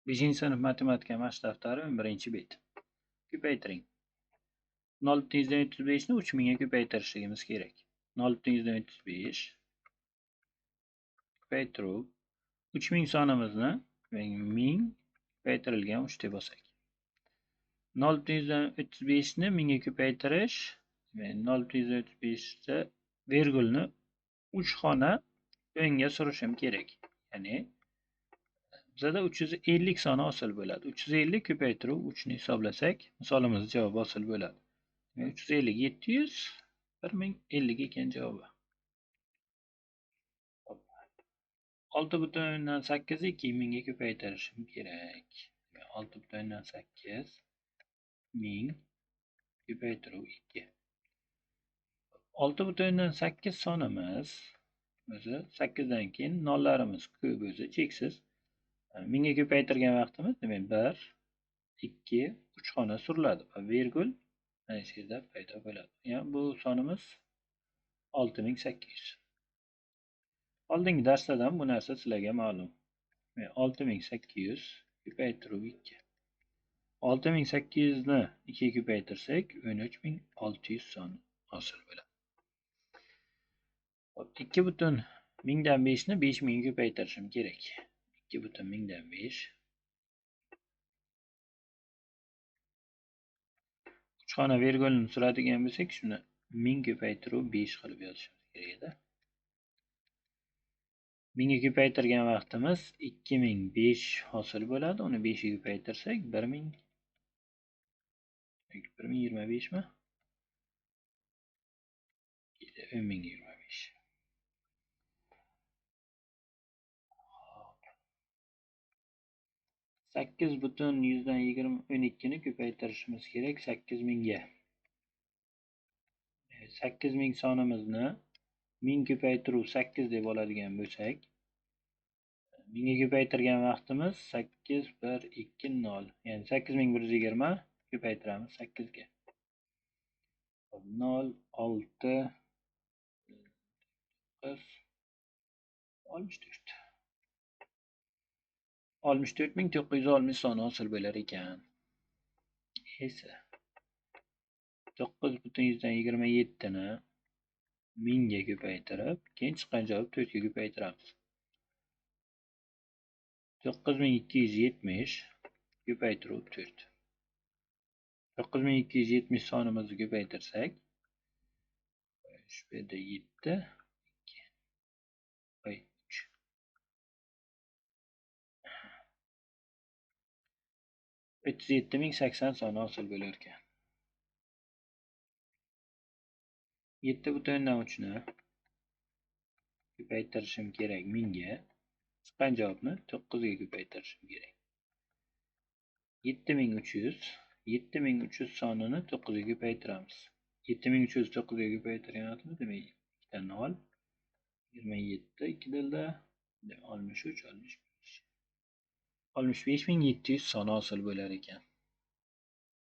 5 sinf matematika mashq daftari 11 bet. Ko'paytiring. 0,35 ni 3000 ga ko'paytirishimiz kerak. 0,35 ko'paytiruv 3000 sonimizni 1000 ko'paytirilgan 3 deb olsak. 0,35 ni 1000 ga ko'paytirish 0,35 da virgulni 3 xona o'ngga surishim kerak. Ya'ni bizada 350 soni hosil bo'ladi. 350 ko'paytiruv 3 ni hisoblasak, misolimiz javobi hosil bo'ladi. 350 700 1050 ekan javobi. 6,8 ni 2000 ga ko'paytirishim kerak. 6,8 1000 ko'paytiruv 2. 6,8 sonimiz o'zi 8 dan keyin nollarimiz ko'p o'zi cheksiz. 1000 ga ko'paytirgan vaqtimiz demak 1 2 3 xona suriladi va virgul mana shu yerda paydo bo'ladi. Ya'ni bu sonimiz 6800. Oldingi darslardan bu narsa sizlarga ma'lum. 6800 ko'paytiruv 2. 6800 ni 2 ga ko'paytirsak 13600 son hosil bo'ladi. 2,1000 ni 5000 ga ko'paytirishim kerak. 2,1000 3 xona virgulni suradigan bo'lsak, shuni 1000 ko'paytiruv 5 qilib yozishimiz kerak edi. 1000 ga ko'paytirgan vaqtimiz 2005 hosil bo'ladi. Uni 5 ga ko'paytirsak 1000 1025 mi? 1025. Sakkiz butun 12 ni ko'paytirishimiz kerak 8000 ga. 8000 sonimizni 1000 ko'paytiruv 8 deb oladigan bo'lsak, 1000 ga ko'paytirgan vaqtimiz 8 1 2 0. Ya'ni 8120 ko'paytiramiz 8 ga. 0 6 9 64. 64960 soni hosil bo'lar ekan. Esa 9,27 ni 1000 ga ko'paytirib, keyin chiqqan javob 4 ga ko'paytiramiz. 9270 ko'paytiruv 4. 9270 sonimizni ko'paytirsak, shu yerda 7 2 3 37080 soni hosil bo'lar ekan. 7,3 ni ko'paytirishim kerak 1000 ga. Chiqqan javobni 9 ga ko'paytirishim kerak. 7300 sonini 9 ga ko'paytiramiz. 7300 9 ga ko'paytirgan vaqtimiz demak 2 ta 0 27 2 dilda 63 65 65700 soni hosil bo'lar ekan.